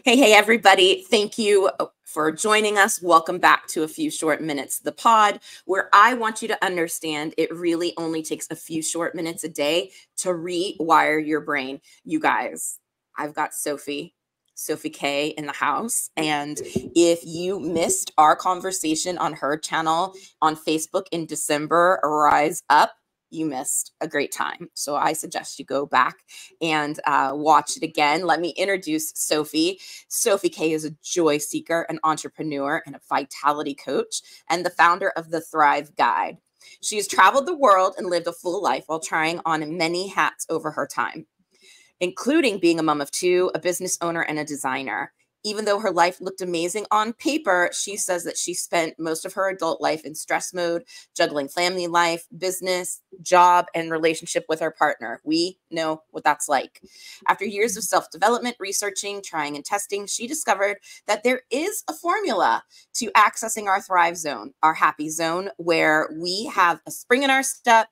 Hey, everybody. Thank you for joining us. Welcome back to A Few Short Minutes, the pod, where I want you to understand it really only takes a few short minutes a day to rewire your brain. You guys, I've got Sophie K in the house. And if you missed our conversation on her channel on Facebook in December, Rise Up, you missed a great time. So I suggest you go back and watch it again. Let me introduce Sophie. Sophie K is a joy seeker, an entrepreneur, and a vitality coach, and the founder of the Thrive Guide. She has traveled the world and lived a full life while trying on many hats over her time, including being a mom of two, a business owner, and a designer. Even though her life looked amazing on paper, she says that she spent most of her adult life in stress mode, juggling family life, business, job, and relationship with her partner. We know what that's like. After years of self-development, researching, trying, and testing, she discovered that there is a formula to accessing our Thrive Zone, our happy zone, where we have a spring in our step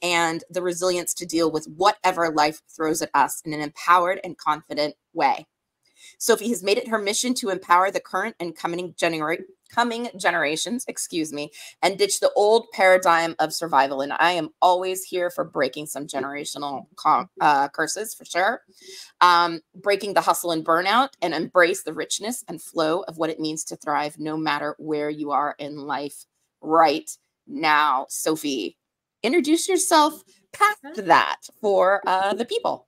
and the resilience to deal with whatever life throws at us in an empowered and confident way. Sophie has made it her mission to empower the current and coming generations, and ditch the old paradigm of survival. And I am always here for breaking some generational curses, for sure. Breaking the hustle and burnout, and embrace the richness and flow of what it means to thrive no matter where you are in life right now. Sophie, introduce yourself past that for the people.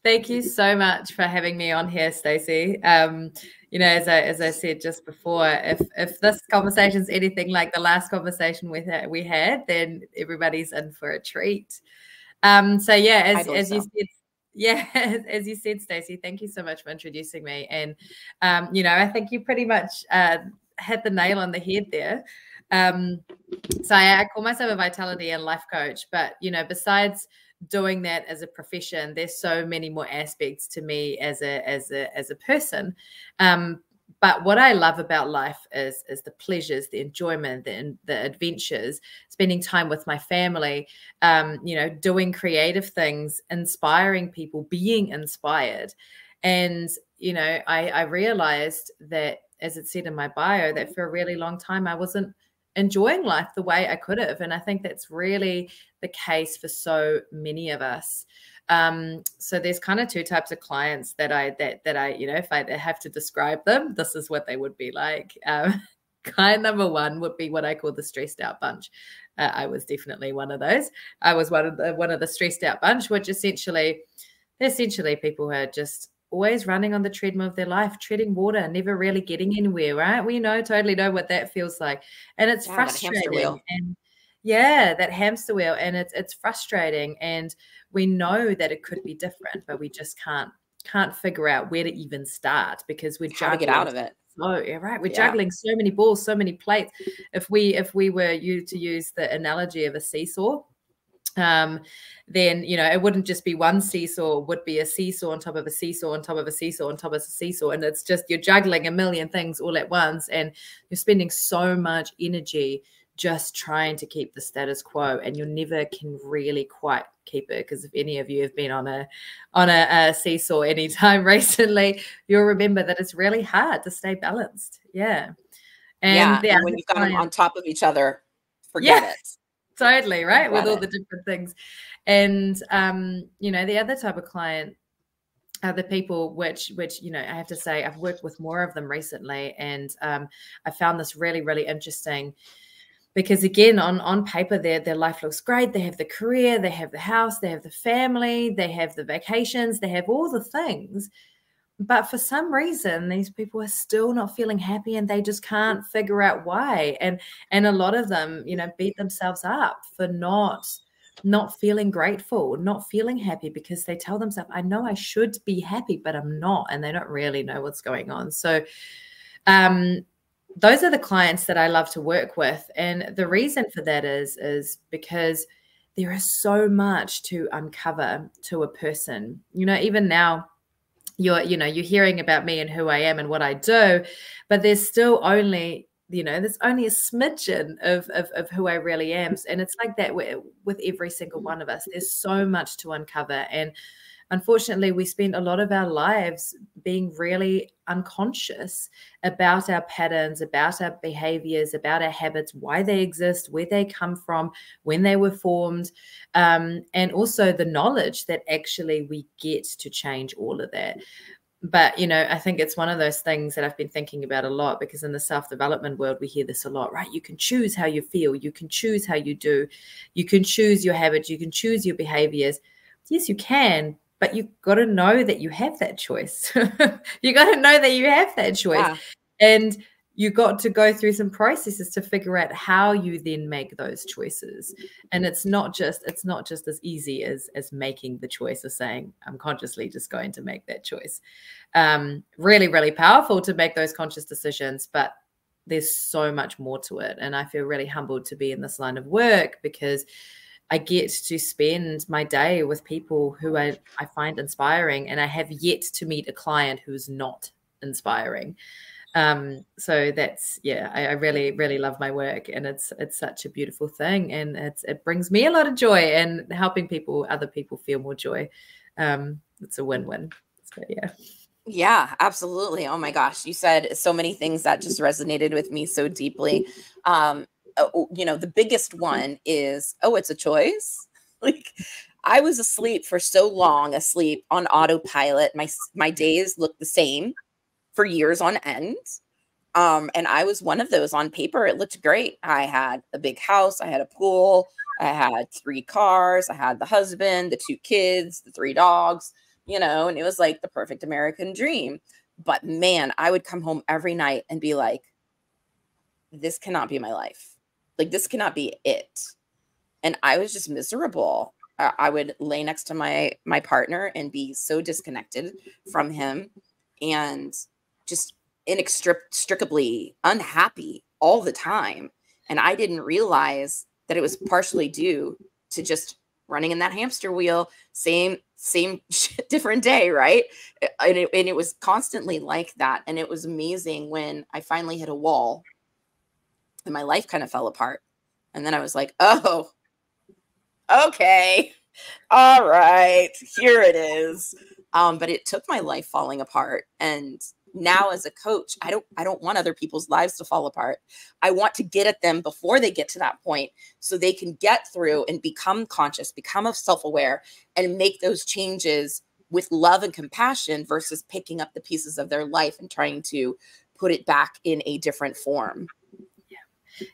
Thank you so much for having me on here, Stacey. You know, as I said just before, if this conversation is anything like the last conversation we had, then everybody's in for a treat. So yeah, as you said, yeah, as you said, Stacey, thank you so much for introducing me. And you know, I think you pretty much hit the nail on the head there. So I call myself a vitality and life coach, but you know, besides doing that as a profession, there's so many more aspects to me as a person. But what I love about life is the pleasures, the enjoyment, the adventures, spending time with my family, you know, doing creative things, inspiring people, being inspired. And, you know, I realized that, as it said in my bio, that for a really long time, I wasn't enjoying life the way I could have. And I think that's really the case for so many of us. So there's kind of two types of clients that I, you know, if I have to describe them, this is what they would be like. Client number one would be what I call the stressed out bunch. I was definitely one of those. I was one of the stressed out bunch, which essentially people who are just always running on the treadmill of their life, treading water, never really getting anywhere, right? We totally know what that feels like. And it's frustrating. And yeah, that hamster wheel. And it's frustrating. And we know that it could be different, but we just can't figure out where to even start, because we're juggling. How to get out of it. Oh, yeah, right. We're juggling so many balls, so many plates. If we were to use the analogy of a seesaw, then, you know, it wouldn't just be one seesaw, it would be a seesaw on top of a seesaw on top of a seesaw on top of a seesaw. And it's just, you're juggling a million things all at once, and you're spending so much energy just trying to keep the status quo, and you never can really quite keep it. Because if any of you have been on a seesaw anytime recently, you'll remember that it's really hard to stay balanced. And when you've got them on top of each other, forget it. Totally, right? With all the different things. And, you know, the other type of client are the people which, you know, I have to say I've worked with more of them recently. And I found this really, really interesting, because again, on paper, their life looks great. They have the career, they have the house, they have the family, they have the vacations, they have all the things. But for some reason, these people are still not feeling happy, and they just can't figure out why. And a lot of them, you know, beat themselves up for not feeling grateful, not feeling happy, because they tell themselves, I know I should be happy, but I'm not. And they don't really know what's going on. So those are the clients that I love to work with. And the reason for that is because there is so much to uncover to a person. You know, even now, you're hearing about me and who I am and what I do, but there's still only, you know, there's only a smidgen of who I really am. And it's like that with every single one of us. There's so much to uncover. And unfortunately, we spend a lot of our lives being really unconscious about our patterns, about our behaviors, about our habits, why they exist, where they come from, when they were formed, and also the knowledge that actually we get to change all of that. But, you know, I think it's one of those things that I've been thinking about a lot, because in the self-development world, we hear this a lot, right? You can choose how you feel. You can choose how you do. You can choose your habits. You can choose your behaviors. Yes, you can, but you've got to know that you have that choice. You got to know that you have that choice. Yeah. And you got to go through some processes to figure out how you then make those choices. And it's not just as easy as making the choice, of saying, I'm consciously just going to make that choice. Really, really powerful to make those conscious decisions, but there's so much more to it. And I feel really humbled to be in this line of work, because I get to spend my day with people who I find inspiring, and I have yet to meet a client who's not inspiring. So that's, yeah, I really, really love my work, and it's such a beautiful thing, and it brings me a lot of joy, and helping other people feel more joy. It's a win-win. So, yeah. Yeah, absolutely. Oh my gosh. You said so many things that just resonated with me so deeply. You know, the biggest one is, oh, it's a choice. Like, I was asleep for so long, asleep on autopilot. My days looked the same for years on end. And I was one of those. On paper, it looked great. I had a big house, I had a pool, I had 3 cars, I had the husband, the 2 kids, the 3 dogs, you know, and it was like the perfect American dream. But man, I would come home every night and be like, this cannot be my life. Like, this cannot be it. And I was just miserable. I would lay next to my partner and be so disconnected from him, and just inextricably unhappy all the time. And I didn't realize that it was partially due to just running in that hamster wheel, same different day, right? And it was constantly like that. And it was amazing when I finally hit a wall and my life kind of fell apart. And then I was like, oh, okay, all right, here it is. But it took my life falling apart. And now as a coach, I don't want other people's lives to fall apart. I want to get at them before they get to that point, so they can get through and become conscious, become self-aware, and make those changes with love and compassion, versus picking up the pieces of their life and trying to put it back in a different form.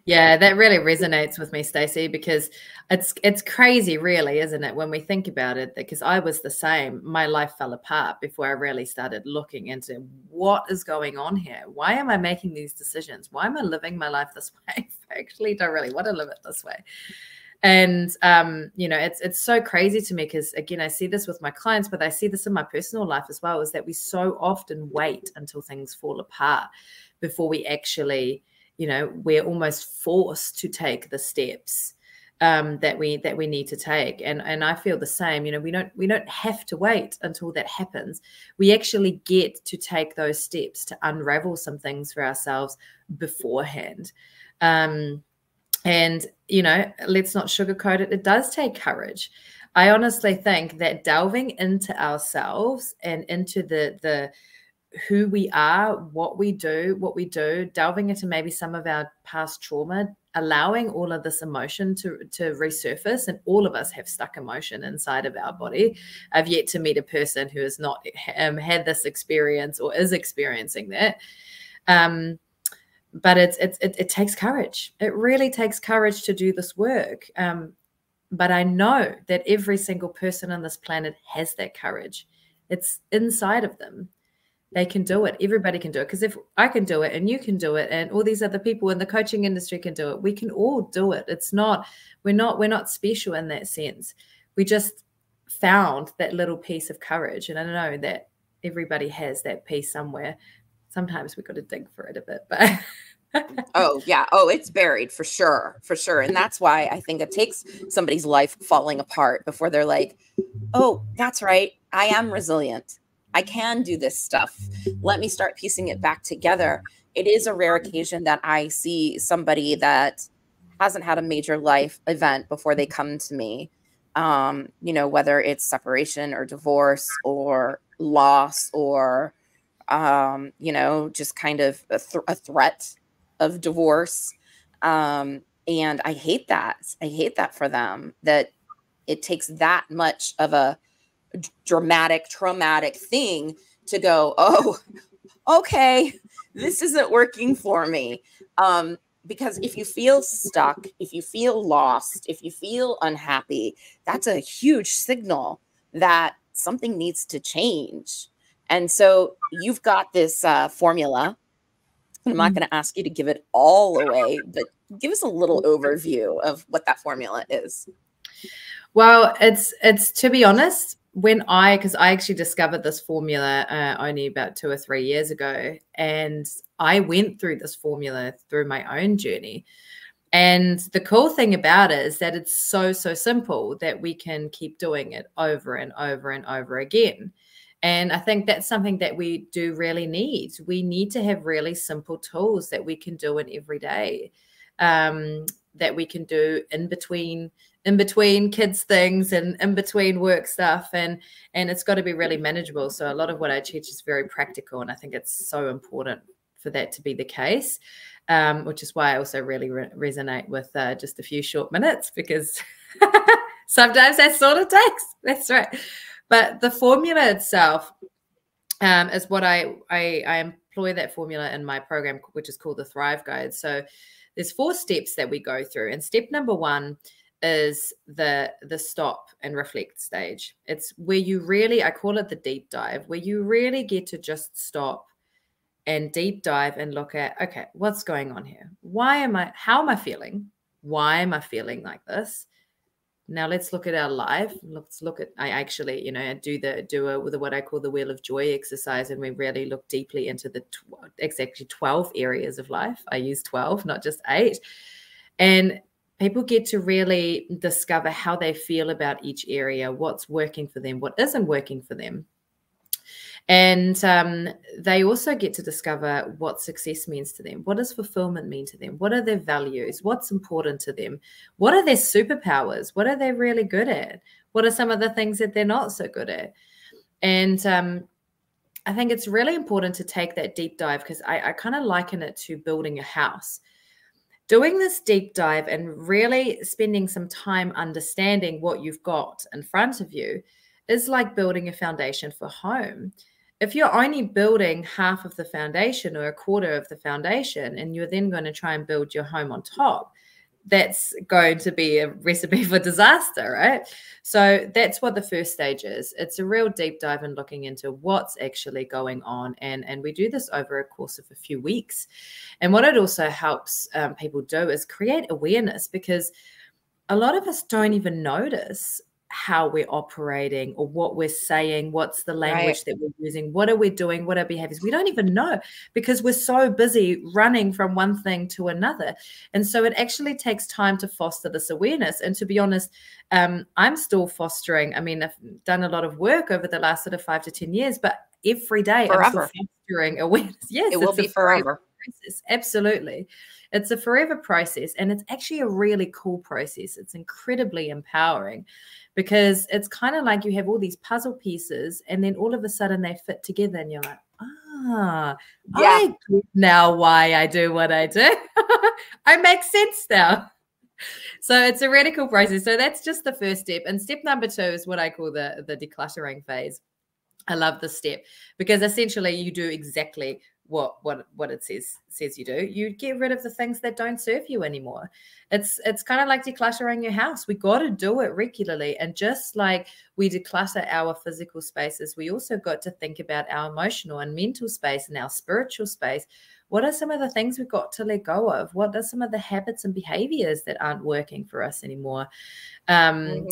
Yeah, that really resonates with me, Stacey, because it's crazy, really, isn't it, when we think about it? Because I was the same. My life fell apart before I really started looking into what is going on here. Why am I making these decisions? Why am I living my life this way? I actually don't really want to live it this way. And, you know, it's so crazy to me, because, again, I see this with my clients, but I see this in my personal life as well, is that we so often wait until things fall apart before we actually, you know, we're almost forced to take the steps that we need to take. And I feel the same. You know, we don't have to wait until that happens. We actually get to take those steps to unravel some things for ourselves beforehand. And, you know, let's not sugarcoat it. It does take courage. I honestly think that delving into ourselves and into the who we are, what we do, delving into maybe some of our past trauma, allowing all of this emotion to resurface. And all of us have stuck emotion inside of our body. I've yet to meet a person who has not had this experience or is experiencing that. But it takes courage. It really takes courage to do this work. But I know that every single person on this planet has that courage. It's inside of them. They can do it. Everybody can do it. Because if I can do it and you can do it and all these other people in the coaching industry can do it, we can all do it. It's not, we're not special in that sense. We just found that little piece of courage. And I know that everybody has that piece somewhere. Sometimes we've got to dig for it a bit, but Oh, yeah. Oh, it's buried for sure. For sure. And that's why I think it takes somebody's life falling apart before they're like, oh, that's right, I am resilient. I can do this stuff. Let me start piecing it back together. It is a rare occasion that I see somebody that hasn't had a major life event before they come to me. you know, whether it's separation or divorce or loss or, you know, just kind of a threat of divorce. And I hate that. I hate that for them, that it takes that much of a dramatic, traumatic thing to go, oh, okay, this isn't working for me. Because if you feel stuck, if you feel lost, if you feel unhappy, that's a huge signal that something needs to change. And so you've got this formula. I'm not going to ask you to give it all away, but give us a little overview of what that formula is. Well, it's to be honest, because I actually discovered this formula only about 2 or 3 years ago, and I went through this formula through my own journey. And the cool thing about it is that it's so simple that we can keep doing it over and over and over again. And I think that's something that we do really need. We need to have really simple tools that we can do in every day, that we can do in between kids things and in between work stuff, and it's got to be really manageable. So a lot of what I teach is very practical, and I think it's so important for that to be the case, which is why I also really resonate with just a few short minutes, because sometimes that's all it takes. That's right. But the formula itself is what I employ that formula in my program, which is called the Thrive Guide. So there's 4 steps that we go through, and step number 1 is the stop and reflect stage. It's where you really, I call it the deep dive, where you really get to just stop and deep dive and look at, okay, what's going on here? How am I feeling? Why am I feeling like this? Now let's look at our life. Let's look at, I actually, you know, do what I call the Wheel of Joy exercise, and we really look deeply into the exactly 12 areas of life. I use 12, not just 8. And people get to really discover how they feel about each area, what's working for them, what isn't working for them. And they also get to discover what success means to them. What does fulfillment mean to them? What are their values? What's important to them? What are their superpowers? What are they really good at? What are some of the things that they're not so good at? And I think it's really important to take that deep dive, because I kind of liken it to building a house. Doing this deep dive and really spending some time understanding what you've got in front of you is like building a foundation for home. If you're only building half of the foundation or a quarter of the foundation, and you're then going to try and build your home on top, that's going to be a recipe for disaster, right? So that's what the first stage is. It's a real deep dive in looking into what's actually going on. And we do this over a course of a few weeks. And what it also helps people do is create awareness, because a lot of us don't even notice how we're operating or what we're saying, what's the language that we're using, what are we doing, what are behaviors. We don't even know, because we're so busy running from one thing to another. And so it actually takes time to foster this awareness. And to be honest, I'm still fostering. I mean, I've done a lot of work over the last sort of 5 to 10 years, but every day I'm still fostering awareness. Yes, it will be forever. Process. Absolutely. It's a forever process. And it's actually a really cool process. It's incredibly empowering, because it's kind of like you have all these puzzle pieces, and then all of a sudden they fit together, and you're like, I get now why I do what I do. I make sense now. So it's a really cool process. So that's just the first step. And step number 2 is what I call the decluttering phase. I love this step, because essentially you do exactly what it says you do. You get rid of the things that don't serve you anymore. It's kind of like decluttering your house. We got to do it regularly. And just like we declutter our physical spaces, we also got to think about our emotional and mental space and our spiritual space. What are some of the things we've got to let go of? What are some of the habits and behaviors that aren't working for us anymore? And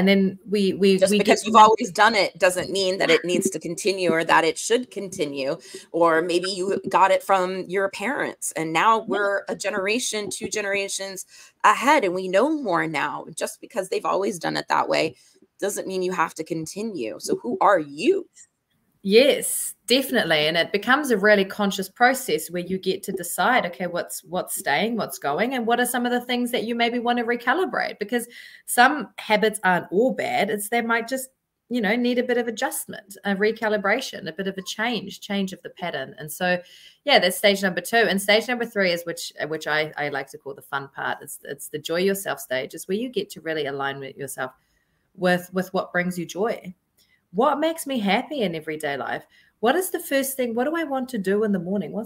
then we just because you've always done it doesn't mean that it needs to continue, or that it should continue. Or maybe you got it from your parents, and now we're a generation, 2 generations ahead, and we know more now. Just because they've always done it that way doesn't mean you have to continue. So who are you? Yes, definitely. And it becomes a really conscious process where you get to decide, okay, what's staying, what's going, and what are some of the things that you maybe want to recalibrate, because some habits aren't all bad. They might just, need a bit of adjustment, a recalibration, a bit of a change of the pattern. And so, yeah, that's stage number 2. And stage number 3 is which I like to call the fun part. It's the joy yourself stage. It's where you get to really align with yourself with what brings you joy. What makes me happy in everyday life? What is the first thing? What do I want to do in the morning? How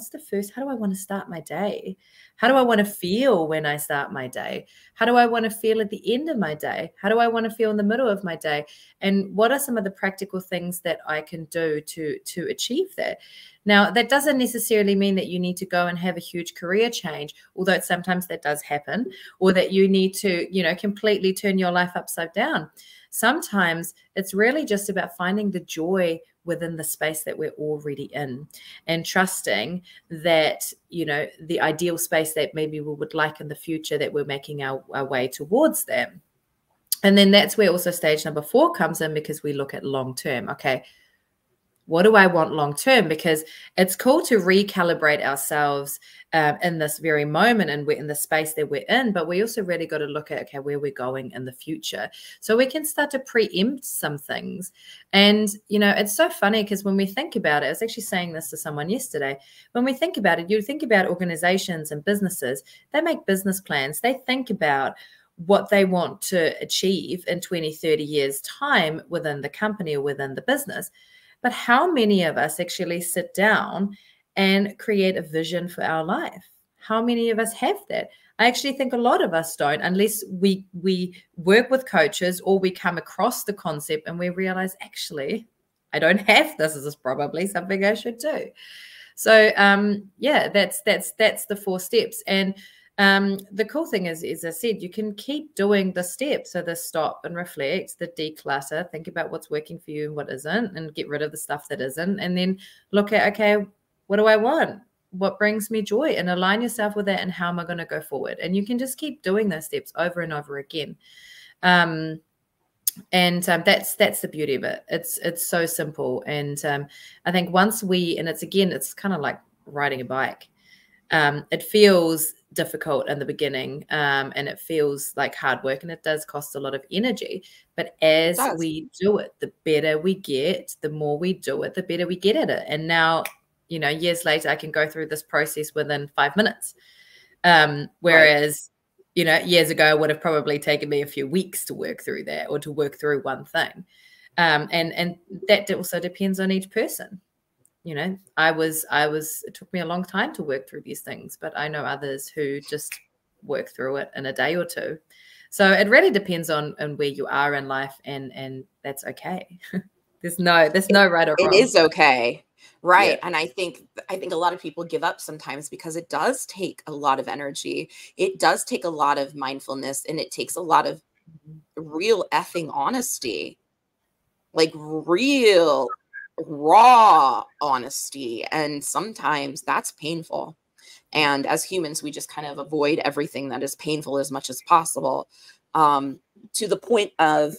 do I want to start my day? How do I want to feel when I start my day? How do I want to feel at the end of my day? How do I want to feel in the middle of my day? And what are some of the practical things that I can do to achieve that? Now, that doesn't necessarily mean that you need to go and have a huge career change, although sometimes that does happen, or that you need to, completely turn your life upside down. Sometimes it's really just about finding the joy within the space that we're already in, and trusting that, the ideal space that maybe we would like in the future, that we're making our way towards that. And then that's where also stage number 4 comes in, because we look at long term. Okay, what do I want long term? Because it's cool to recalibrate ourselves in this very moment, and we're in the space that we're in, but we also really got to look at, okay, where we're going in the future, so we can start to preempt some things. And, it's so funny, because when we think about it, I was actually saying this to someone yesterday, when we think about it, you think about organizations and businesses, they make business plans, they think about what they want to achieve in 20, 30 years time within the company or within the business. But how many of us actually sit down and create a vision for our life? How many of us have that? I actually think a lot of us don't, unless we work with coaches or we come across the concept and we realize, actually, I don't have this. This is probably something I should do. So yeah, that's the 4 steps. And the cool thing is, as I said, you can keep doing the steps. So the stop and reflect, the declutter, think about what's working for you and what isn't, and get rid of the stuff that isn't. And then look at, okay, what do I want? What brings me joy? And align yourself with that. And how am I going to go forward? And you can just keep doing those steps over and over again. And that's the beauty of it. It's so simple. And I think once it's kind of like riding a bike. It feels difficult in the beginning, and it feels like hard work, and it does cost a lot of energy. But as we do it, the better we get, the more we do it, the better we get at it. And now, years later, I can go through this process within 5 minutes. Whereas, years ago, it would have probably taken me a few weeks to work through that, or to work through one thing. And that also depends on each person. It took me a long time to work through these things, but I know others who just work through it in a day or 2. So it really depends on where you are in life, and that's okay. there's no right or wrong. It is okay. Right. Yeah. And I think a lot of people give up sometimes, because it does take a lot of energy. It does take a lot of mindfulness, and it takes a lot of real effing honesty, like real raw honesty. And sometimes that's painful. And as humans, we just kind of avoid everything that is painful as much as possible, to the point of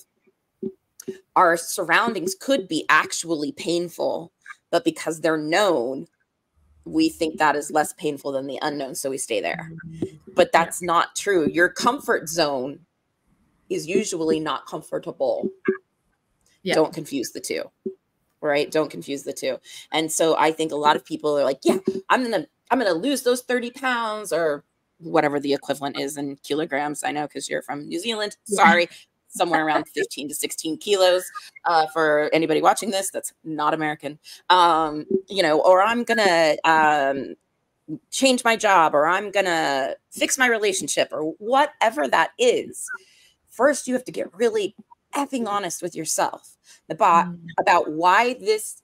our surroundings could be actually painful, but because they're known, we think that is less painful than the unknown, so we stay there. But that's not true. Your comfort zone is usually not comfortable. Yeah. Don't confuse the two. Right? Don't confuse the two. And so I think a lot of people are like, yeah, I'm going to lose those 30 pounds or whatever the equivalent is in kilograms. I know, because you're from New Zealand. Sorry. Somewhere around 15 to 16 kilos for anybody watching this that's not American. Or I'm going to change my job, or I'm going to fix my relationship, or whatever that is. First, you have to get really effing honest with yourself about why this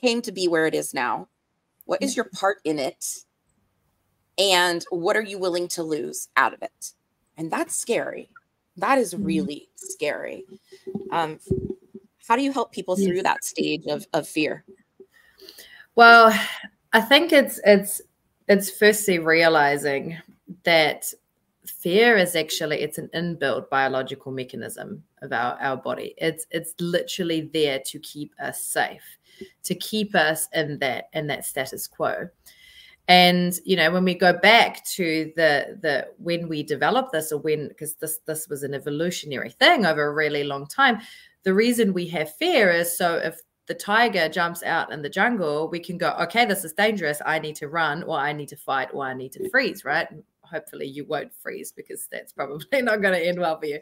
came to be where it is now. What is your part in it? And what are you willing to lose out of it? And that's scary. That is really scary. How do you help people through that stage of fear? Well, I think it's firstly realizing that fear is actually, it's an inbuilt biological mechanism of our body. It's literally there to keep us safe, to keep us in that status quo. And, you know, when we go back to the when we develop this, or when, because this was an evolutionary thing over a really long time, the reason we have fear is so if the tiger jumps out in the jungle, we can go, okay, this is dangerous. I need to run, or I need to fight, or I need to freeze, right? Hopefully you won't freeze, because that's probably not going to end well for you.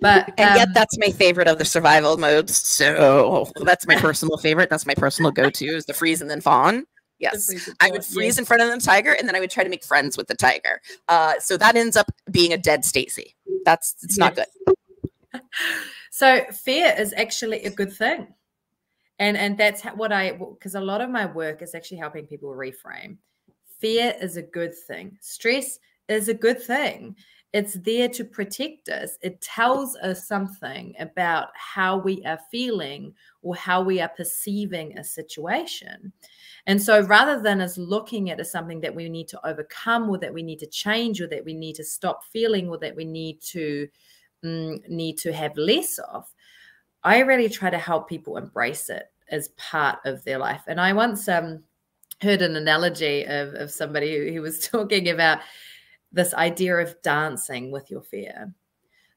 But and yet that's my favorite of the survival modes. So that's my personal favorite. That's my personal go-to, is the freeze and then fawn. Yes, I would freeze in front of the tiger, and then I would try to make friends with the tiger. So that ends up being a dead Stacy. It's not good. So fear is actually a good thing. And that's because a lot of my work is actually helping people reframe. Fear is a good thing. Stress is a good thing. It's there to protect us. It tells us something about how we are feeling or how we are perceiving a situation. And so rather than us looking at it as something that we need to overcome, or that we need to change, or that we need to stop feeling, or that we need to have less of, I really try to help people embrace it as part of their life. And I once heard an analogy of somebody who was talking about this idea of dancing with your fear.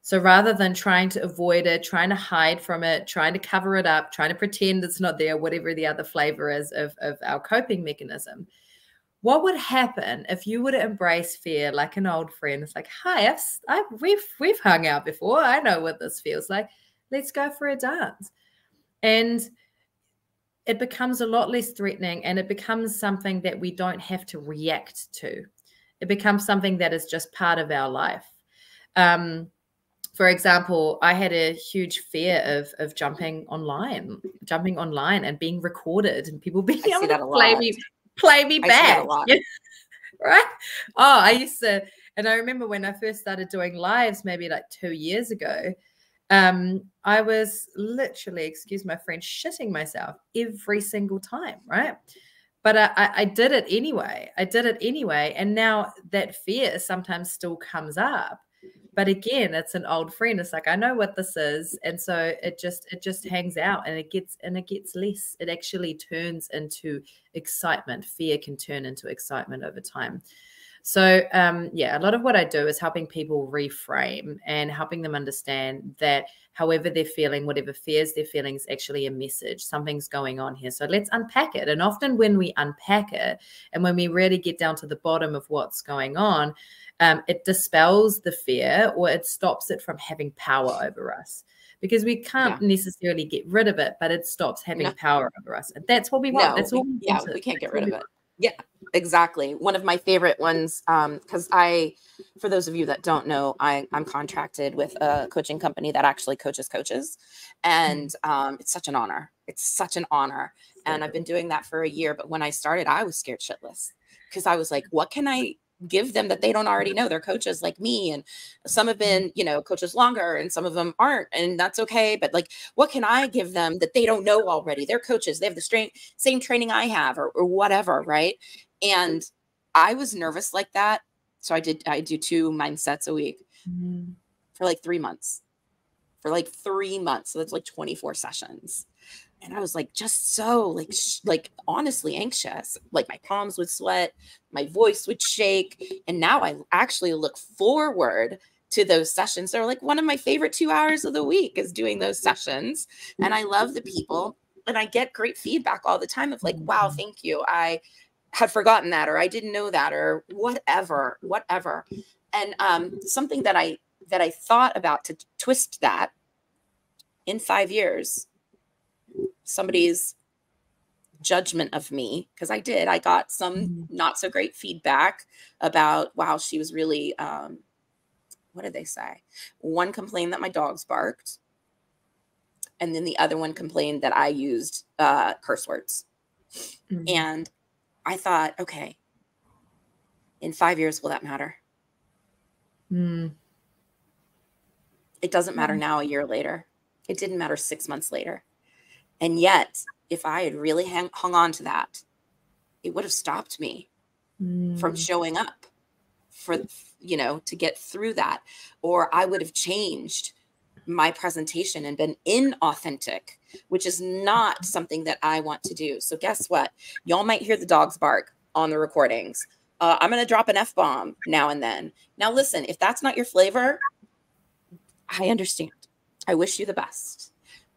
So rather than trying to avoid it, trying to hide from it, trying to cover it up, trying to pretend it's not there, whatever the other flavor is of our coping mechanism, what would happen if you were to embrace fear like an old friend? It's like, hi, we've hung out before. I know what this feels like. Let's go for a dance. And it becomes a lot less threatening, and it becomes something that we don't have to react to. It becomes something that is just part of our life. For example, I had a huge fear of jumping online and being recorded, and people being able to play me back. Right? Oh, I used to, and I remember when I first started doing lives, maybe like 2 years ago, I was literally, excuse my French, shitting myself every single time, right? But I did it anyway. And now that fear sometimes still comes up. But again, it's an old friend. It's like, I know what this is. And so it just hangs out, and it gets less. It actually turns into excitement. Fear can turn into excitement over time. So, a lot of what I do is helping people reframe and helping them understand that however they're feeling, whatever fears they're feeling, is actually a message. Something's going on here. So let's unpack it. And often when we unpack it, and when we really get down to the bottom of what's going on, it dispels the fear, or it stops it from having power over us. Because we can't necessarily get rid of it, but it stops having power over us. And that's what we want. That's all we want. We can't get rid of it. Yeah, exactly. One of my favorite ones, because for those of you that don't know, I'm contracted with a coaching company that actually coaches. And it's such an honor. And I've been doing that for a year. But when I started, I was scared shitless, because I was like, what can I give them that they don't already know? They're coaches like me, and some have been, coaches longer, and some of them aren't, and that's okay. But like, what can I give them that they don't know already? They're coaches. They have the same training I have, or whatever. Right. And I was nervous like that. So I do 2 mindsets a week for like 3 months, So that's like 24 sessions. And I was like, just so like honestly anxious, like my palms would sweat, my voice would shake. And now I actually look forward to those sessions. They're like one of my favorite 2 hours of the week is doing those sessions. And I love the people, and I get great feedback all the time of like, wow, thank you. I had forgotten that, or I didn't know that, or whatever. And something that I thought about to twist that in 5 years, somebody's judgment of me, because I got some not so great feedback about, wow, she was really, what did they say? One complained that my dogs barked, and then the other one complained that I used curse words. And I thought, okay, in 5 years, will that matter? It doesn't matter now, a year later. It didn't matter 6 months later. And yet, if I had really hung on to that, it would have stopped me from showing up for, to get through that. Or I would have changed my presentation and been inauthentic, which is not something that I want to do. So guess what? Y'all might hear the dogs bark on the recordings. I'm going to drop an F-bomb now and then. Now, listen, if that's not your flavor, I understand. I wish you the best.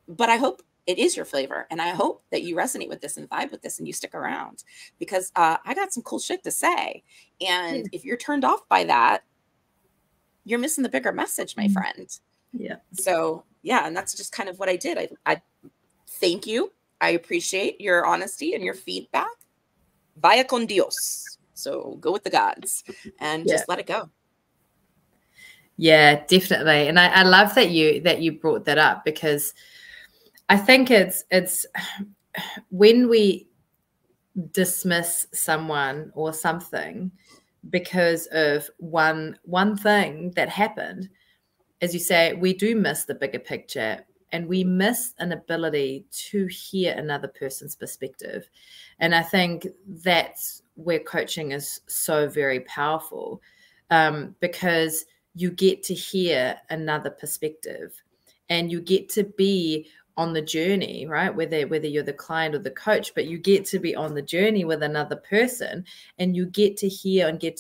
But I hope it is your flavor. And I hope that you resonate with this and vibe with this and you stick around, because I got some cool shit to say. And if you're turned off by that, you're missing the bigger message, my friend. Yeah. So, yeah, and that's just kind of what I did. I thank you. I appreciate your honesty and your feedback. Vaya con Dios. So go with the gods and just let it go. Yeah, definitely. And I love that you brought that up, because I think it's when we dismiss someone or something because of one thing that happened, as you say, we do miss the bigger picture, and we miss an ability to hear another person's perspective. And I think that's where coaching is so very powerful, because you get to hear another perspective, and you get to be on the journey, right? Whether you're the client or the coach, but you get to be on the journey with another person, and you get to hear and get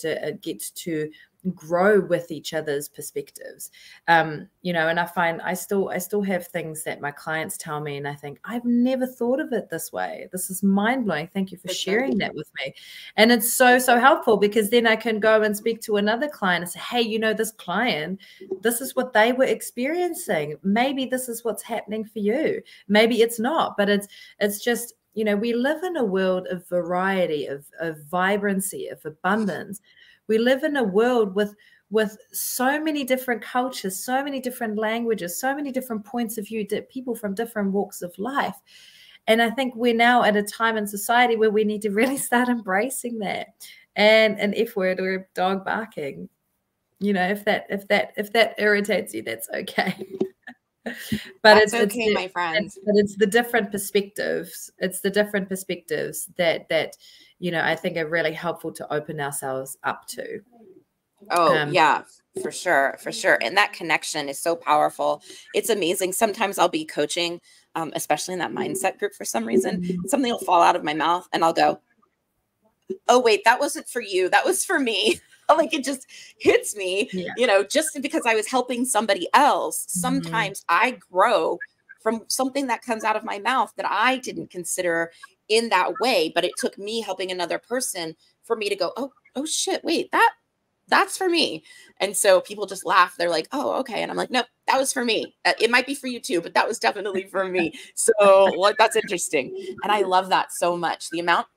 to grow with each other's perspectives. And I find I still have things that my clients tell me, and I think, I've never thought of it this way. This is mind blowing. Thank you for sharing that with me. And it's so helpful, because then I can go and speak to another client and say, hey, this client, this is what they were experiencing. Maybe this is what's happening for you. Maybe it's not, but it's just, we live in a world of variety, of vibrancy, of abundance. We live in a world with so many different cultures, so many different languages, so many different points of view, people from different walks of life. And I think we're now at a time in society where we need to really start embracing that. And an F word or a dog barking, if that irritates you, that's okay. But that's okay, my friend. But it's the different perspectives. It's the different perspectives that I think are really helpful to open ourselves up to. Oh, yeah, for sure. For sure. And that connection is so powerful. It's amazing. Sometimes I'll be coaching, especially in that mindset group for some reason. Something will fall out of my mouth and I'll go, oh, wait, that wasn't for you. That was for me. Like, it just hits me, just because I was helping somebody else. Sometimes I grow from something that comes out of my mouth that I didn't consider in that way, but it took me helping another person for me to go, oh shit, wait, that's for me. And so people just laugh. They're like, oh, okay. And I'm like, no, that was for me. It might be for you too, but that was definitely for me. So that's interesting. And I love that so much. The amount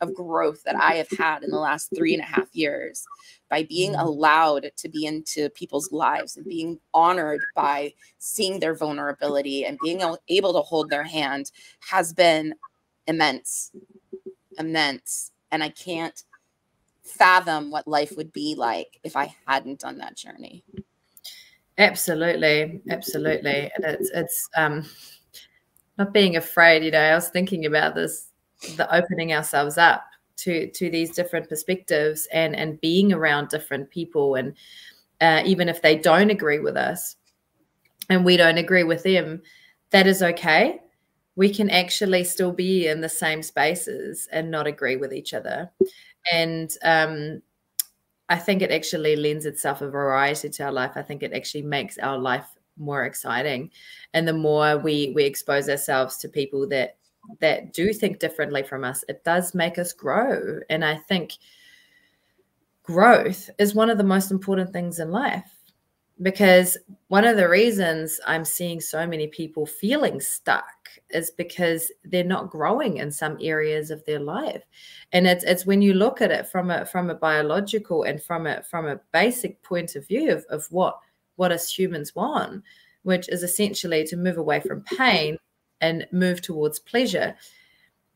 of growth that I have had in the last 3.5 years by being allowed to be into people's lives and being honored by seeing their vulnerability and being able to hold their hand has been immense. And I can't fathom what life would be like if I hadn't done that journey. Absolutely. And it's not being afraid. I was thinking about this, the opening ourselves up to these different perspectives and being around different people, and even if they don't agree with us and we don't agree with them, that is okay. We can actually still be in the same spaces and not agree with each other. And I think it actually lends itself a variety to our life. I think it actually makes our life more exciting. And the more we expose ourselves to people that do think differently from us, it does make us grow. And I think growth is one of the most important things in life, because one of the reasons I'm seeing so many people feeling stuck is because they're not growing in some areas of their life. And it's when you look at it from a biological and from a basic point of view of what us humans want, which is essentially to move away from pain and move towards pleasure.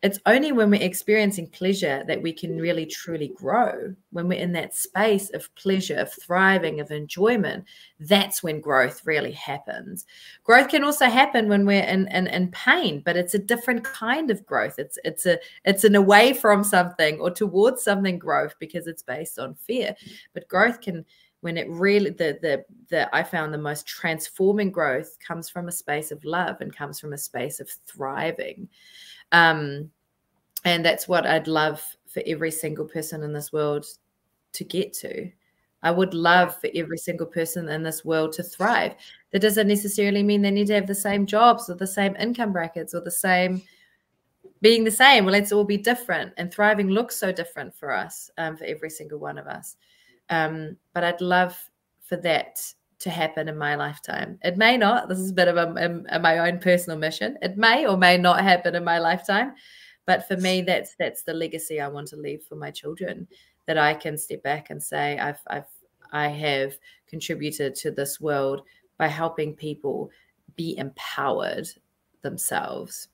it's only when we're experiencing pleasure that we can really truly grow. When we're in that space of pleasure, of thriving, of enjoyment, that's when growth really happens. Growth can also happen when we're in pain, but it's a different kind of growth. It's an away from something or towards something growth, because it's based on fear. But growth can, when it really, I found the most transforming growth comes from a space of love and comes from a space of thriving. And that's what I'd love for every single person in this world to get to. I would love for every single person in this world to thrive. That doesn't necessarily mean they need to have the same jobs or the same income brackets or the same being the same. Well, let's all be different. And thriving looks so different for us, for every single one of us. But I'd love for that to happen in my lifetime. It may not. This is a bit of my own personal mission. It may or may not happen in my lifetime. But for me, that's the legacy I want to leave for my children, that I can step back and say I have contributed to this world by helping people be empowered themselves.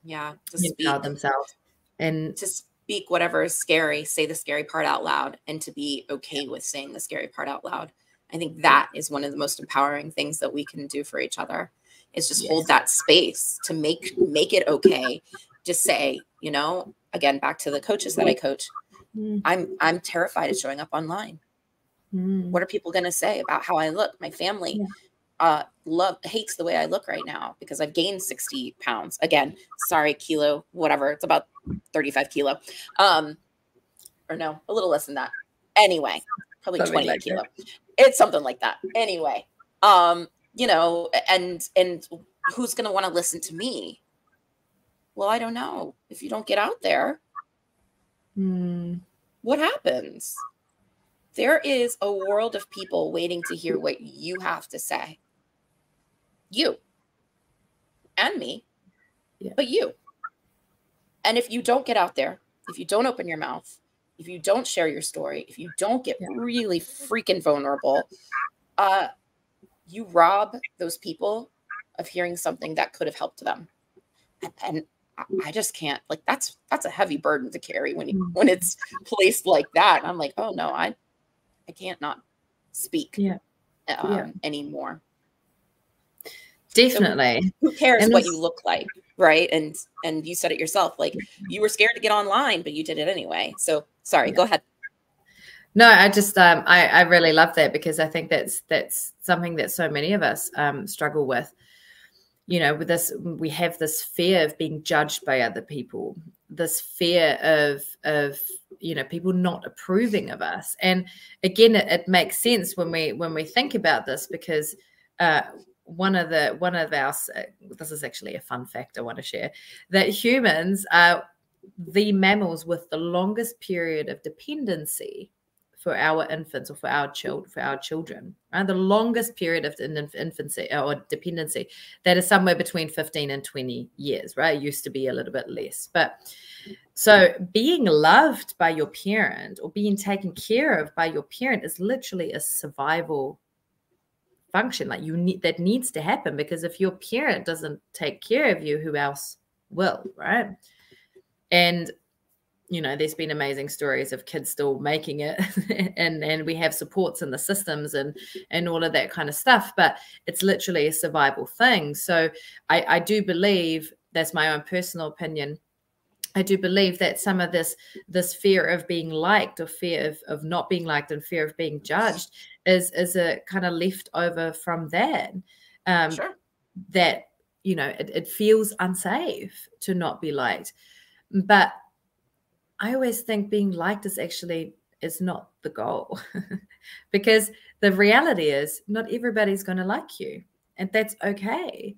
Yeah, empower themselves, and to speak whatever is scary, say the scary part out loud, and to be okay with saying the scary part out loud. I think that is one of the most empowering things that we can do for each other, is just hold that space to make it okay. Just say, you know, again, back to the coaches that I coach, I'm terrified of showing up online. What are people going to say about how I look? My family hates the way I look right now because I've gained 60 pounds. Again, sorry, kilo, whatever. It's about 35 kilo. Or no, a little less than that. Anyway, probably something 28 kilo. It's something like that. Anyway, you know, and who's going to want to listen to me? Well, I don't know. If you don't get out there, what happens? There is a world of people waiting to hear what you have to say. You and me, but you. And if you don't get out there, if you don't open your mouth, if you don't share your story, if you don't get really freaking vulnerable, you rob those people of hearing something that could have helped them. And I just can't, like, that's a heavy burden to carry when it's placed like that. And I'm like, oh no, I can't not speak anymore. Definitely. So who cares what you look like, right? And you said it yourself, like you were scared to get online, but you did it anyway. So sorry, go ahead. No, I just I really love that, because I think that's something that so many of us struggle with. You know, with this, we have this fear of being judged by other people, this fear of you know, people not approving of us. And again, it makes sense when we think about this, because one of our, this is actually a fun fact I want to share, that humans are the mammals with the longest period of dependency for our infants, or for our children, right? The longest period of infancy or dependency, that is somewhere between 15 and 20 years, right? It used to be a little bit less. But so being loved by your parent or being taken care of by your parent is literally a survival function. Like that needs to happen, because if your parent doesn't take care of you, who else will, right? And you know, there's been amazing stories of kids still making it and we have supports in the systems and all of that kind of stuff, but it's literally a survival thing. So I do believe, that's my own personal opinion, I do believe that some of this fear of being liked, or fear of not being liked, and fear of being judged is a kind of leftover from that. Sure. That, you know, it feels unsafe to not be liked. But I always think being liked is not the goal, because the reality is not everybody's going to like you, and that's okay,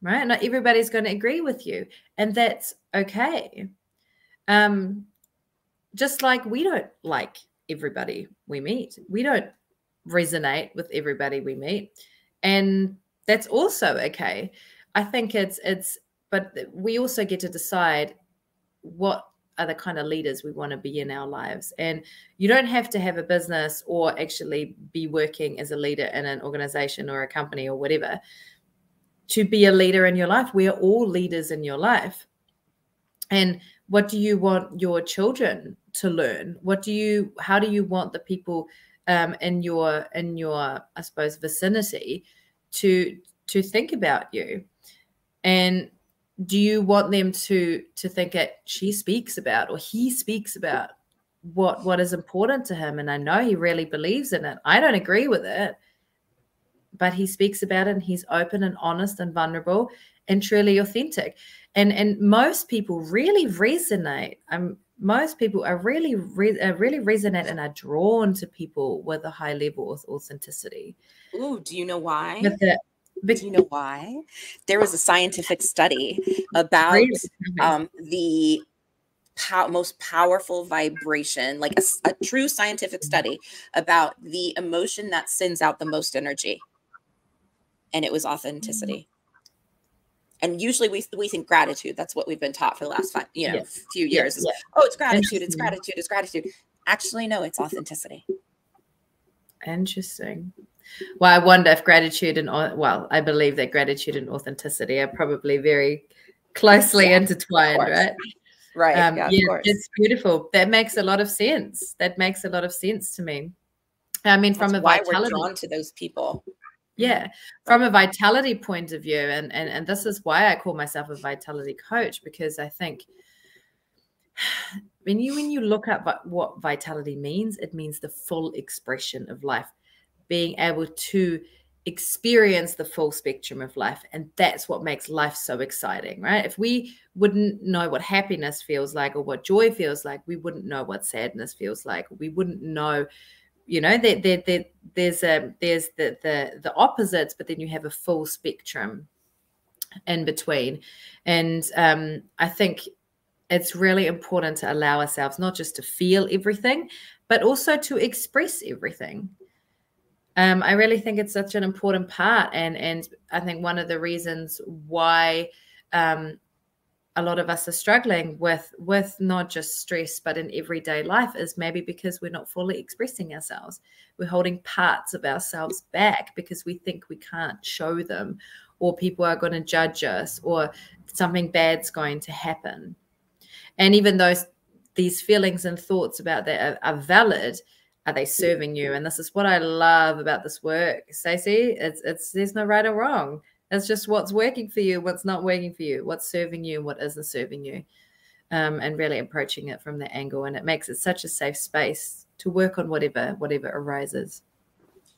right? Not everybody's going to agree with you, and that's okay. Just like we don't like everybody we meet, we don't resonate with everybody we meet, and that's also okay. I think but we also get to decide what are the kind of leaders we want to be in our lives. And you don't have to have a business or actually be working as a leader in an organization or a company or whatever to be a leader in your life. We are all leaders in your life. And What do you want your children to learn? How do you want the people in your I suppose vicinity to think about you? And do you want them to think that she speaks about or he speaks about what is important to him? And I know he really believes in it. I don't agree with it, but he speaks about it, and he's open and honest and vulnerable and truly authentic. And most people really resonate. Most people are really resonate and are drawn to people with a high level of authenticity. Ooh, do you know why? Do you know why? There was a scientific study about really? The most powerful vibration, like a true scientific study about the emotion that sends out the most energy. And it was authenticity. And usually we think gratitude. That's what we've been taught for the last few years. Is, oh, it's gratitude. It's gratitude. It's gratitude. Actually, no, it's authenticity. Interesting. Well, I wonder if gratitude and, well, I believe that gratitude and authenticity are probably very closely intertwined, right? Right. Of course. It's beautiful. That makes a lot of sense. That makes a lot of sense to me. I mean, from a vitality, we're drawn to those people. Yeah, from a vitality point of view, and this is why I call myself a vitality coach, because I think when you look at what vitality means, it means the full expression of life, being able to experience the full spectrum of life. And that's what makes life so exciting, right? If we wouldn't know what happiness feels like or what joy feels like, we wouldn't know what sadness feels like. We wouldn't know, you know, there's the opposites, but then you have a full spectrum in between. And I think it's really important to allow ourselves not just to feel everything, but also to express everything. I really think it's such an important part. And I think one of the reasons why a lot of us are struggling with not just stress, but in everyday life is maybe because we're not fully expressing ourselves. We're holding parts of ourselves back because we think we can't show them, or people are going to judge us, or something bad's going to happen. And even though these feelings and thoughts about that are valid, are they serving you? And this is what I love about this work, Stacey. There's no right or wrong. It's just what's working for you, what's not working for you, what's serving you, what isn't serving you, and really approaching it from that angle. And it makes it such a safe space to work on whatever arises.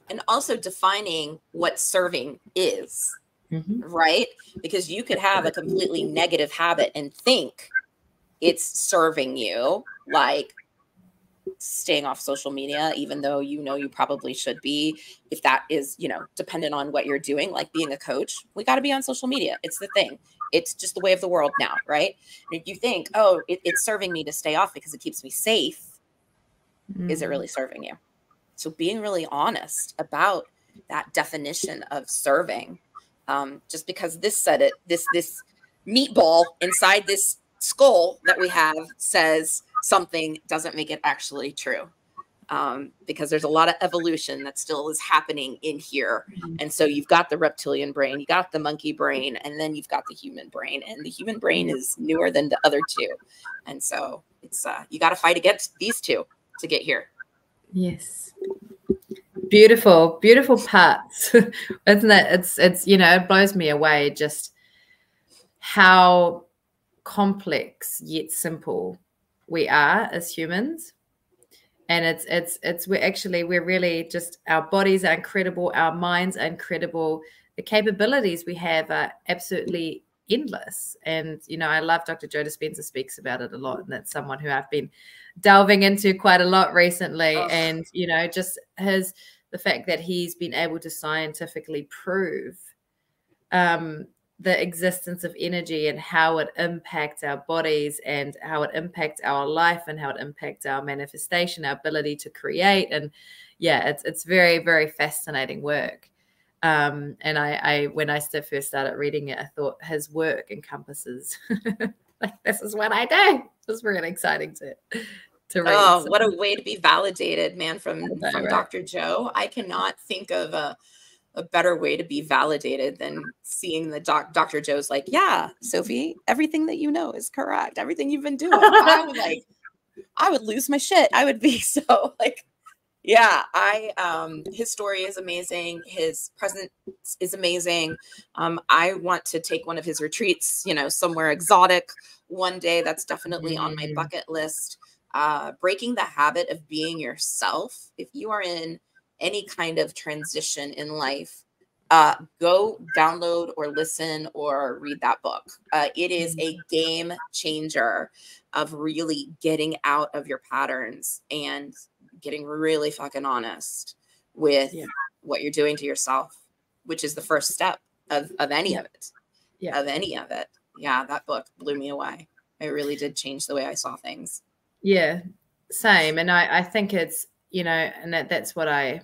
And also defining what serving is, right? Because you could have a completely negative habit and think it's serving you, like staying off social media, even though you know you probably should be, if that is, you know, dependent on what you're doing. Like being a coach, we got to be on social media. It's the thing. It's just the way of the world now, right? And if you think, oh, it's serving me to stay off because it keeps me safe, is it really serving you? So being really honest about that definition of serving, just because this said it, this meatball inside this skull that we have says something, doesn't make it actually true, because there's a lot of evolution that still is happening in here. And so you've got the reptilian brain, you got the monkey brain, and then you've got the human brain, and the human brain is newer than the other two. And so it's you got to fight against these two to get here. Yes. Beautiful parts. Isn't it? It's you know, it blows me away just how complex yet simple we are as humans. And we're really just, our bodies are incredible, our minds are incredible, the capabilities we have are absolutely endless. And you know, I love Dr. Joe Dispenza speaks about it a lot, and that's someone who I've been delving into quite a lot recently. And you know, just the fact that he's been able to scientifically prove the existence of energy and how it impacts our bodies and how it impacts our life and how it impacts our manifestation, our ability to create. And yeah, it's very, very fascinating work. And I when I first started reading it, I thought his work encompasses like, this is what I do. It was really exciting to read. Oh, what a way to be validated, man, from Dr. Joe. I cannot think of a a better way to be validated than seeing the Dr. Joe's like, yeah, Sophie, everything that you know is correct. Everything you've been doing. I would lose my shit. I would be so like, yeah, his story is amazing. His presence is amazing. I want to take one of his retreats, you know, somewhere exotic one day. That's definitely on my bucket list. Breaking the habit of being yourself. If you are in any kind of transition in life, go download or listen or read that book. It is a game changer of really getting out of your patterns and getting really fucking honest with what you're doing to yourself, which is the first step of any of it. Yeah. Of any of it. Yeah, that book blew me away. It really did change the way I saw things. Yeah, same. And I think it's, you know, and that's what I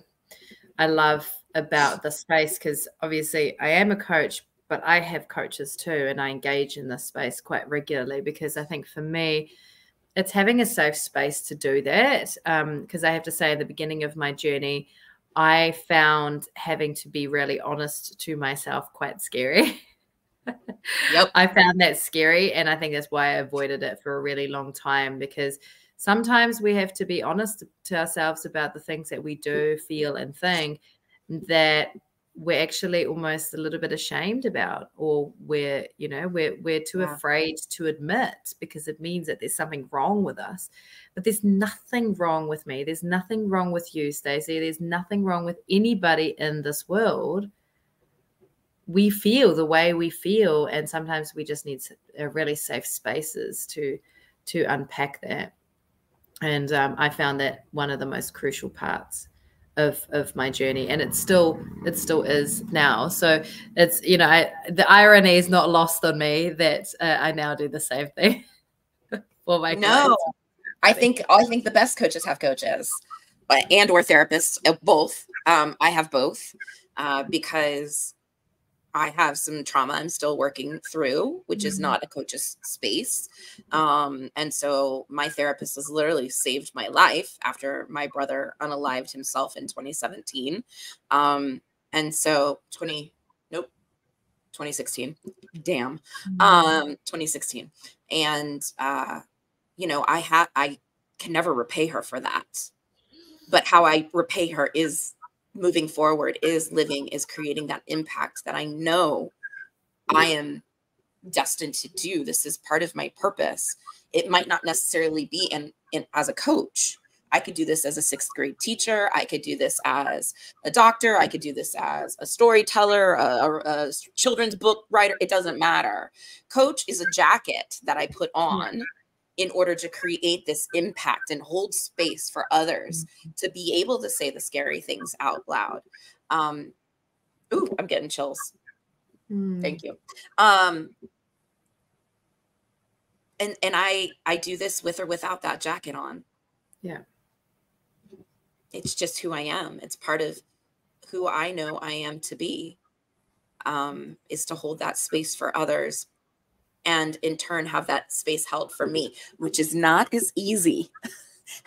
love about the space, because obviously I am a coach, but I have coaches too, and I engage in this space quite regularly, because I think for me, it's having a safe space to do that. Because I have to say, at the beginning of my journey, I found having to be really honest to myself quite scary. Yep. I found that scary. And I think that's why I avoided it for a really long time, because sometimes we have to be honest to ourselves about the things that we do, feel, and think that we're actually almost a little bit ashamed about, or we're too afraid to admit, because it means that there's something wrong with us. But there's nothing wrong with me. There's nothing wrong with you, Stacey. There's nothing wrong with anybody in this world. We feel the way we feel, and sometimes we just need really safe spaces to unpack that. And I found that one of the most crucial parts of my journey, and it still is now. So it's, you know, the irony is not lost on me that I now do the same thing for my clients. I think the best coaches have coaches, and or therapists, both. I have both because I have some trauma I'm still working through, which is not a coach's space. And so my therapist has literally saved my life after my brother unalived himself in 2017. And so 2016, damn, 2016. And, you know, I can never repay her for that, but how I repay her is moving forward, is living, is creating that impact that I know I am destined to do. This is part of my purpose. It might not necessarily be in as a coach. I could do this as a 6th grade teacher. I could do this as a doctor. I could do this as a storyteller, a children's book writer. It doesn't matter. Coach is a jacket that I put on in order to create this impact and hold space for others to be able to say the scary things out loud. Ooh, I'm getting chills. Thank you. And I do this with or without that jacket on. Yeah. It's just who I am. It's part of who I know I am to be, is to hold that space for others, and in turn have that space held for me, which is not as easy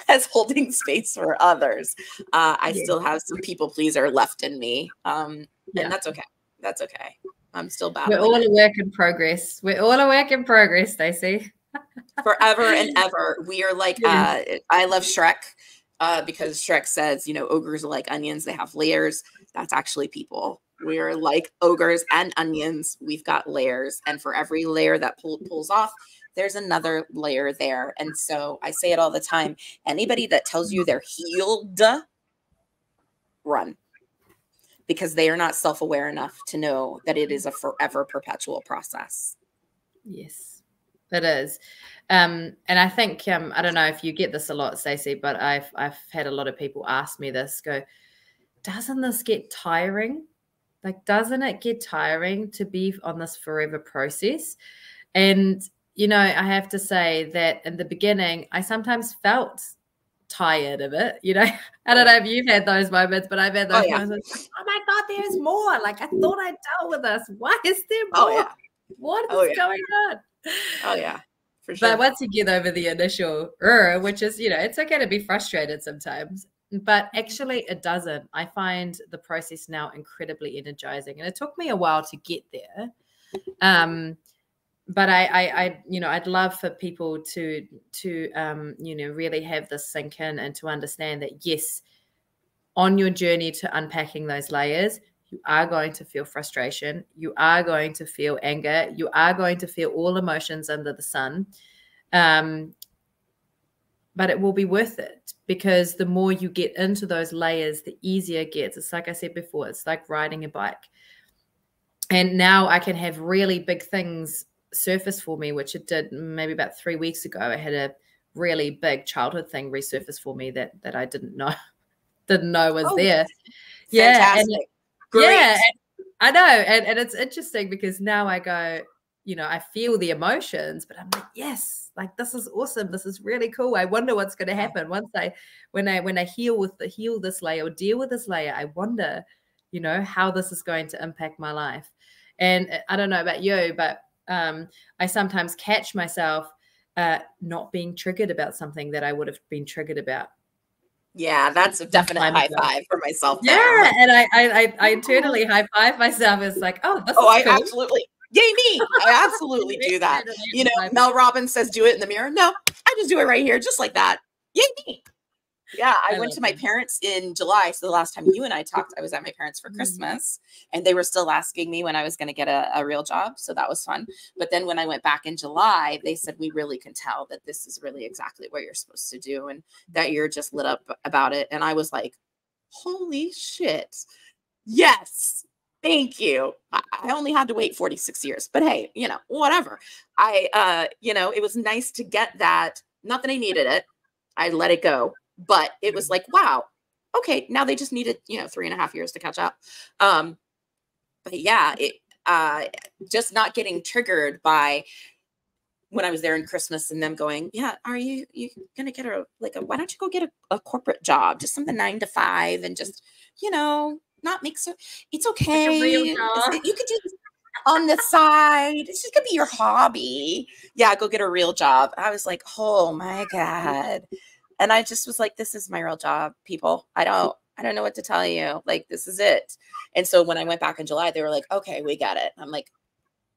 as holding space for others. I still have some people pleaser left in me. And that's okay. That's okay. I'm still battling. We're all a work in progress. We're all a work in progress, Stacey. Forever and ever. We are like, I love Shrek because Shrek says, you know, ogres are like onions. They have layers. That's actually people. We're like ogres and onions. We've got layers. And for every layer that pulls off, there's another layer there. And so I say it all the time. Anybody that tells you they're healed, run. Because they are not self-aware enough to know that it is a forever perpetual process. Yes, it is. And I think, I don't know if you get this a lot, Stacey, but I've had a lot of people ask me this, go, doesn't this get tiring? Like, doesn't it get tiring to be on this forever process? And, you know, I have to say that in the beginning, I sometimes felt tired of it. You know, I don't know if you've had those moments, but I've had those moments. Like, oh my God, there's more. Like, I thought I dealt with this. Why is there more? What is going on? Oh yeah, for sure. But once you get over the initial, which is, you know, it's okay to be frustrated sometimes. But actually it doesn't. I find the process now incredibly energizing, and it took me a while to get there. But I you know, I'd love for people to you know, really have this sink in, and to understand that, yes, on your journey to unpacking those layers, you are going to feel frustration. You are going to feel anger. You are going to feel all emotions under the sun. But it will be worth it, because the more you get into those layers, the easier it gets. It's like I said before, it's like riding a bike. And now I can have really big things surface for me, which it did maybe about 3 weeks ago. I had a really big childhood thing resurface for me that I didn't know was there. Fantastic. And Great. Yeah, I know. And it's interesting, because now I go, you know, I feel the emotions, but I'm like, yes, like, this is awesome. This is really cool. I wonder what's going to happen once when I heal this layer, or deal with this layer. I wonder, you know, how this is going to impact my life. And I don't know about you, but I sometimes catch myself not being triggered about something that I would have been triggered about. Yeah, that's a definite high five for myself. Yeah, there. and I internally high five myself. It's like, oh, this is cool. I absolutely, yay me! I absolutely do that. You know, Mel Robbins says, "Do it in the mirror." No, I just do it right here, just like that. Yay me! Yeah, I went to my parents in July. So the last time you and I talked, I was at my parents for Christmas, and they were still asking me when I was going to get a real job. So that was fun. But then when I went back in July, they said, we really can tell that this is really exactly what you're supposed to do, and that you're just lit up about it. And I was like, holy shit. Yes. Thank you. I only had to wait 46 years, but hey, you know, whatever. You know, it was nice to get that. Not that I needed it. I let it go. But it was like, wow, okay, now they just needed, you know, 3.5 years to catch up. But yeah, just not getting triggered by when I was there in Christmas and them going, yeah, are you gonna get why don't you go get a corporate job, just something 9 to 5, and just, you know, not make so, it's okay. Like a real job. You could do this on the side. It's just gonna be your hobby. Yeah, go get a real job. I was like, oh my God. And I just was like, this is my real job, people. I don't know what to tell you. Like, this is it. And so when I went back in July, they were like, okay, we get it. I'm like,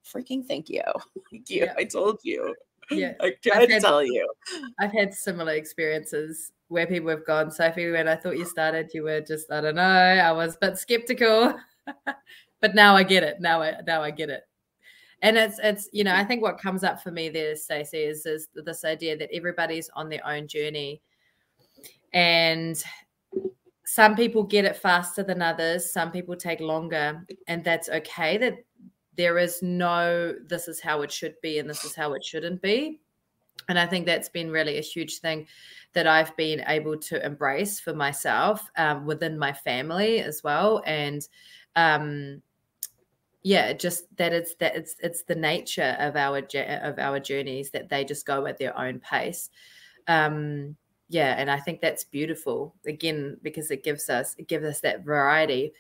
freaking thank you. Thank you. Yeah. I told you. Yeah. I tried to tell you. I've had similar experiences where people have gone, Sophie, when I thought you started, you were just, I don't know, I was a bit skeptical. But now I get it. Now I get it. And it's, you know, I think what comes up for me there, Stacey, is this idea that everybody's on their own journey. And some people get it faster than others. Some people take longer, and that's okay. That there is no, this is how it should be and this is how it shouldn't be. And I think that's been really a huge thing that I've been able to embrace for myself within my family as well. And yeah, just that it's the nature of our journeys, that they just go at their own pace. Yeah, and I think that's beautiful, again, because it gives us that variety.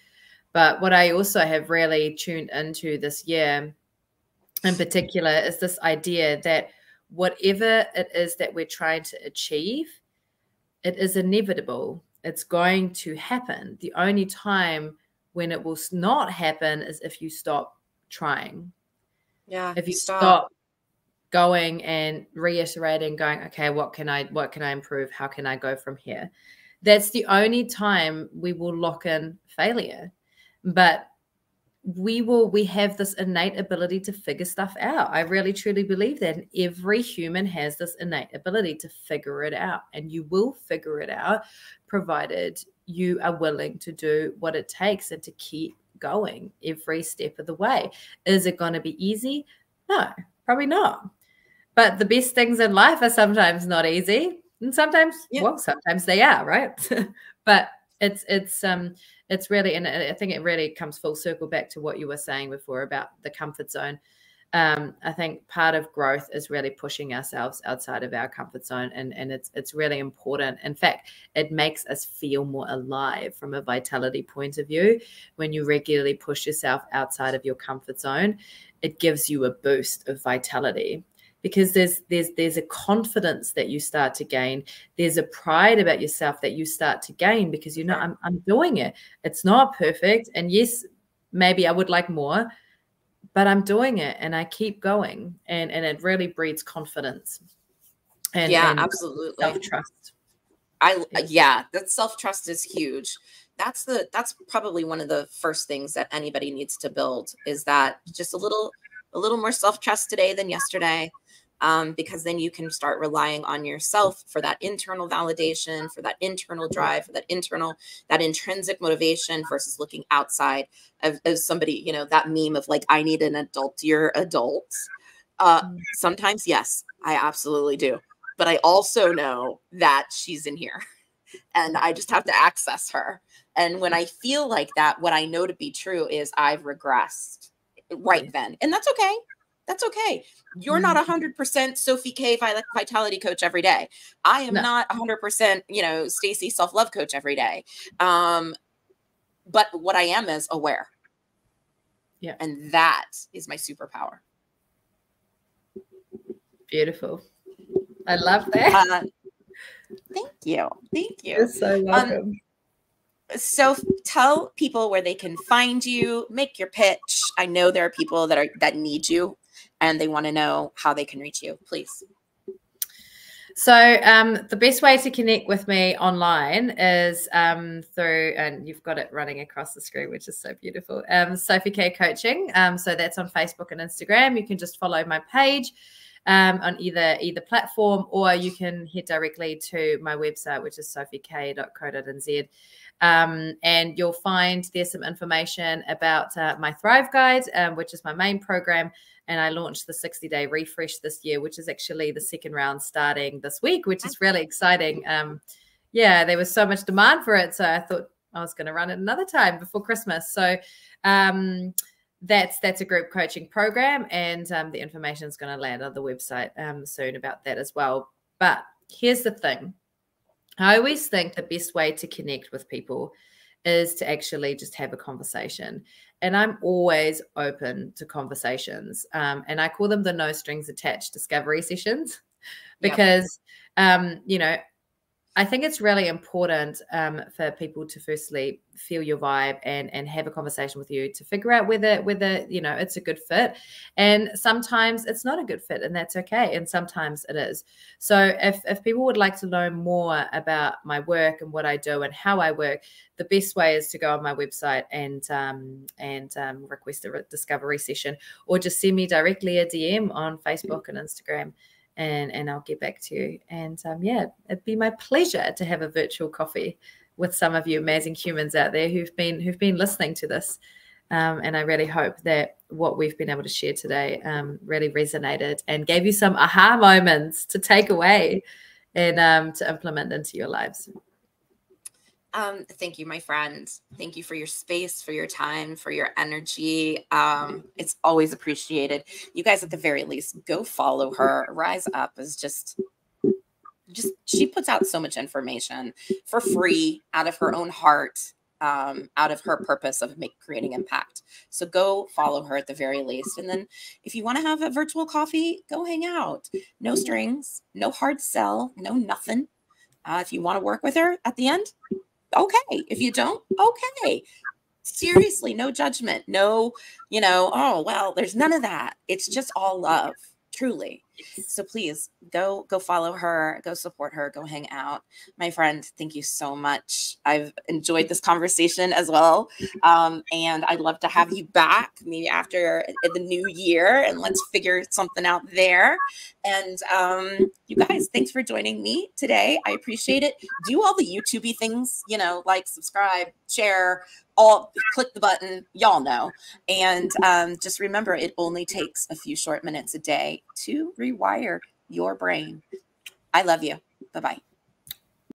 But what I also have really tuned into this year in particular is this idea that whatever it is that we're trying to achieve, it is inevitable. It's going to happen. The only time when it will not happen is if you stop trying. Yeah. If you stop going and reiterating, going, okay, what can I improve? How can I go from here? That's the only time we will lock in failure. But we have this innate ability to figure stuff out. I really truly believe that. And every human has this innate ability to figure it out, and you will figure it out provided you are willing to do what it takes and to keep going every step of the way. Is it going to be easy? No, probably not. But the best things in life are sometimes not easy, and sometimes, well, sometimes they are, right? But it's really, and I think it really comes full circle back to what you were saying before about the comfort zone. I think part of growth is really pushing ourselves outside of our comfort zone, and it's really important. In fact, it makes us feel more alive from a vitality point of view. When you regularly push yourself outside of your comfort zone, it gives you a boost of vitality. because there's a confidence that you start to gain. There's a pride about yourself that you start to gain, because you know, I'm doing it. It's not perfect, and yes, maybe I would like more, but I'm doing it, and I keep going, and it really breeds confidence and absolutely, self-trust. That self-trust is huge. That's probably one of the first things that anybody needs to build, is that just a little more self-trust today than yesterday. Because then you can start relying on yourself for that internal validation, for that internal drive, for that intrinsic motivation, versus looking outside of somebody, you know, that meme of like, I need an adultier adult. Sometimes, yes, I absolutely do. But I also know that she's in here and I just have to access her. And when I feel like that, what I know to be true is I've regressed right then. And that's okay. That's okay. You're not 100% Sophie K vitality coach every day. I am not 100%, you know, Stacey self-love coach every day. But what I am is aware. Yeah. And that is my superpower. Beautiful. I love that. Thank you. Thank you. You're so welcome. So tell people where they can find you, make your pitch. I know there are people that need you and they want to know how they can reach you. Please. So the best way to connect with me online is through, and you've got it running across the screen, which is so beautiful, Sophie K Coaching. So that's on Facebook and Instagram. You can just follow my page on either platform, or you can head directly to my website, which is sophiek.co.nz. And you'll find there's some information about my Thrive Guide, which is my main program. And I launched the 60-day refresh this year, which is actually the second round starting this week, which is really exciting. Yeah, there was so much demand for it. So I thought I was going to run it another time before Christmas. So that's a group coaching program. And the information is going to land on the website soon about that as well. But here's the thing. I always think the best way to connect with people is to actually just have a conversation. And I'm always open to conversations. And I call them the no strings attached discovery sessions, because, you know, I think it's really important for people to firstly feel your vibe and have a conversation with you to figure out whether, you know, it's a good fit. And sometimes it's not a good fit, and that's okay. And sometimes it is. So if people would like to learn more about my work and what I do and how I work, the best way is to go on my website and request a discovery session, or just send me directly a DM on Facebook and Instagram. And I'll get back to you. And yeah, it'd be my pleasure to have a virtual coffee with some of you amazing humans out there who've been listening to this. And I really hope that what we've been able to share today really resonated and gave you some aha moments to take away and to implement into your lives. Thank you, my friend. Thank you for your space, for your time, for your energy. It's always appreciated. You guys, at the very least, go follow her. Rise Up is just she puts out so much information for free out of her own heart, out of her purpose of creating impact. So go follow her at the very least. And then if you want to have a virtual coffee, go hang out. No strings, no hard sell, no nothing. If you want to work with her at the end, okay. If you don't, okay. Seriously, no judgment. No, you know, oh, well, there's none of that. It's just all love, truly. So please go follow her, go support her, go hang out. My friend, thank you so much. I've enjoyed this conversation as well. And I'd love to have you back maybe after the new year, and let's figure something out there. And you guys, thanks for joining me today. I appreciate it. Do all the YouTube-y things, you know, like, subscribe, share, all, click the button, y'all know. And just remember, it only takes a few short minutes a day to rewire your brain. I love you. Bye-bye.